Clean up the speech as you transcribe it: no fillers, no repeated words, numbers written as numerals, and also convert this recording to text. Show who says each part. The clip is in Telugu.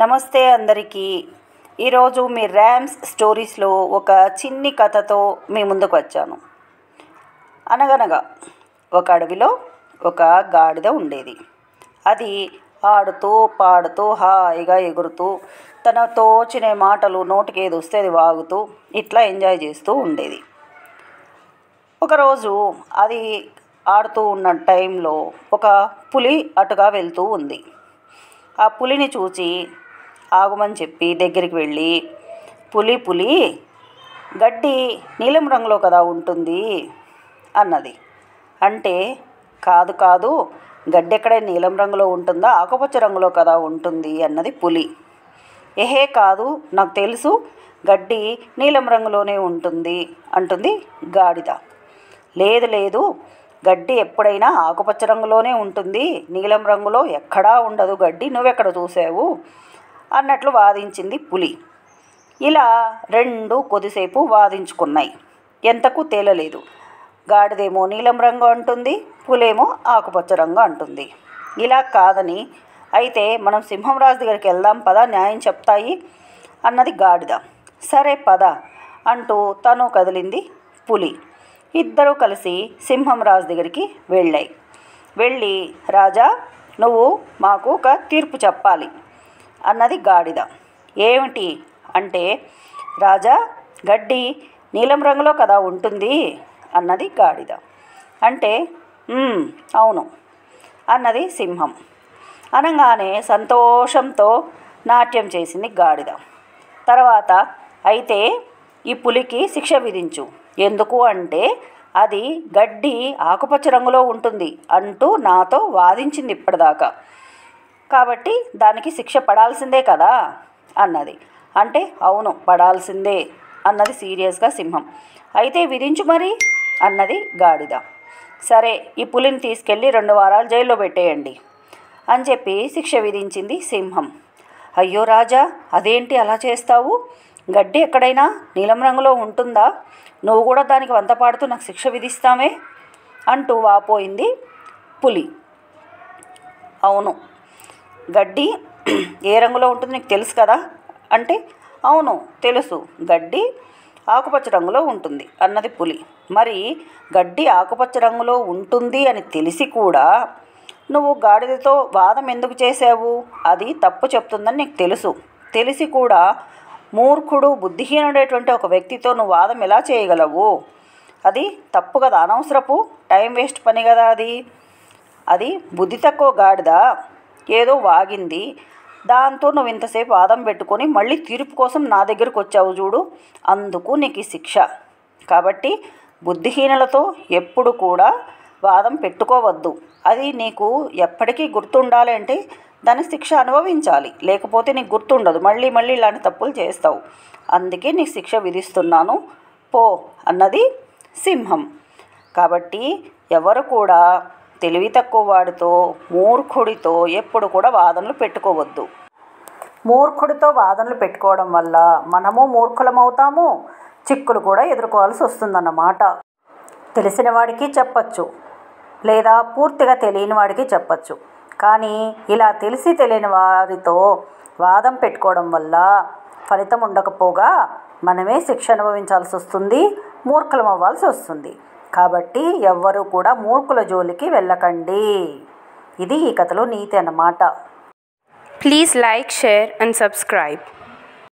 Speaker 1: నమస్తే అందరికీ. ఈరోజు మీ ర్యామ్స్ స్టోరీస్లో ఒక చిన్ని కథతో మీ ముందుకు వచ్చాను. అనగనగా ఒక అడవిలో ఒక గాడిద ఉండేది. అది ఆడుతూ పాడుతూ హాయిగా ఎగురుతూ తన తోచిన మాటలు నోటికి ఏది వస్తే అది వాగుతూ ఇట్లా ఎంజాయ్ చేస్తూ ఉండేది. ఒకరోజు అది ఆడుతూ ఉన్న టైంలో ఒక పులి అటుగా వెళ్తూ ఉంది. ఆ పులిని చూసి ఆగమని చెప్పి దగ్గరికి వెళ్ళి, పులి గడ్డి నీలం రంగులో కదా ఉంటుంది అన్నది. అంటే కాదు గడ్డి ఎక్కడ నీలం రంగులో ఉంటుందా, ఆకుపచ్చ రంగులో కదా ఉంటుంది అన్నది పులి. ఏహే కాదు, నాకు తెలుసు గడ్డి నీలం రంగులోనే ఉంటుంది అంటుంది గాడిద. లేదు గడ్డి ఎప్పుడైనా ఆకుపచ్చ రంగులోనే ఉంటుంది, నీలం రంగులో ఎక్కడా ఉండదు గడ్డి, నువ్వెక్కడ చూసావు అన్నట్లు వాదించింది పులి. ఇలా రెండు కొద్దిసేపు వాదించుకున్నాయి. ఎంతకు తేలలేదు. గాడిదేమో నీలం రంగు అంటుంది, పులేమో ఆకుపచ్చ రంగు అంటుంది. ఇలా కాదని అయితే మనం సింహం రాజు దగ్గరికి వెళ్దాం పద, న్యాయం చెప్తాయి అన్నది గాడిద. సరే పద అంటూ తను కదిలింది పులి. ఇద్దరూ కలిసి సింహం రాజు దగ్గరికి వెళ్ళి రాజా, నువ్వు మాకు ఒక తీర్పు చెప్పాలి అన్నది గాడిద. ఏమిటి అంటే, రాజా గడ్డి నీలం రంగులో కదా ఉంటుంది అన్నది గాడిద. అంటే అవును అన్నది సింహం. అనగానే సంతోషంతో నాట్యం చేసింది గాడిద. తర్వాత అయితే ఈ పులికి శిక్ష విధించు, ఎందుకు అంటే అది గడ్డి ఆకుపచ్చ రంగులో ఉంటుంది అంటూ నాతో వాదించింది ఇప్పటిదాకా, కాబట్టి దానికి శిక్ష పడాల్సిందే కదా అన్నది. అంటే అవును పడాల్సిందే అన్నది సీరియస్గా సింహం. అయితే విధించు మరి అన్నది గాడిద. సరే ఈ పులిని తీసుకెళ్ళి 2 వారాలు జైల్లో పెట్టేయండి అని చెప్పి శిక్ష విధించింది సింహం. అయ్యో రాజా, అదేంటి అలా చేస్తావు, గడ్డి ఎక్కడైనా నీలం రంగులో ఉంటుందా, నువ్వు కూడా దానికి వంత పాడుతూ నాకు శిక్ష విధిస్తామే అంటూ వాపోయింది పులి. అవును గడ్డి ఏ రంగులో ఉంటుంది నీకు తెలుసు కదా అంటే, అవును తెలుసు గడ్డి ఆకుపచ్చ రంగులో ఉంటుంది అన్నది పులి. మరి గడ్డి ఆకుపచ్చ రంగులో ఉంటుంది అని తెలిసి కూడా నువ్వు గాడిదతో వాదం ఎందుకు చేసావు, అది తప్పు చెప్తుందని నీకు తెలిసి కూడా మూర్ఖుడు బుద్ధిహీనుడైనటువంటి ఒక వ్యక్తితో నువ్వు వాదం ఎలా చేయగలవు, అది తప్పు కదా, అనవసరపు టైం వేస్ట్ పని కదా అది బుద్ధి తక్కువ గాడిద ఏదో వాగింది, దాంతో నువ్వు ఇంతసేపు వాదం పెట్టుకొని మళ్ళీ తీర్పు కోసం నా దగ్గరకు వచ్చావు చూడు, అందుకు నీకు ఈ శిక్ష. కాబట్టి బుద్ధిహీనులతో ఎప్పుడు కూడా వాదం పెట్టుకోవద్దు, అది నీకు ఎప్పటికీ గుర్తుండాలి అంటే దాని శిక్ష అనుభవించాలి, లేకపోతే నీకు గుర్తుండదు, మళ్ళీ ఇలాంటి తప్పులు చేస్తావు, అందుకే నీకు శిక్ష విధిస్తున్నాను పో అన్నది సింహం. కాబట్టి ఎవరు కూడా తెలివి తక్కువ వాడితో మూర్ఖుడితో ఎప్పుడు కూడా వాదనలు పెట్టుకోవద్దు. మూర్ఖుడితో వాదనలు పెట్టుకోవడం వల్ల మనము మూర్ఖులమవుతాము, చిక్కులు కూడా ఎదుర్కోవాల్సి వస్తుందన్నమాట. తెలిసిన వాడికి చెప్పచ్చు, లేదా పూర్తిగా తెలియని వాడికి చెప్పచ్చు. కానీ ఇలా తెలిసి తెలియని వారితో వాదం పెట్టుకోవడం వల్ల ఫలితం ఉండకపోగా మనమే శిక్ష అనుభవించాల్సి వస్తుంది, మూర్ఖులం అవ్వాల్సి వస్తుంది. కాబట్టి ఎవ్వరూ కూడా మూర్ఖుల జోలికి వెళ్ళకండి. ఇది ఈ కథలో నీతి అన్నమాట.
Speaker 2: Please like, share and subscribe.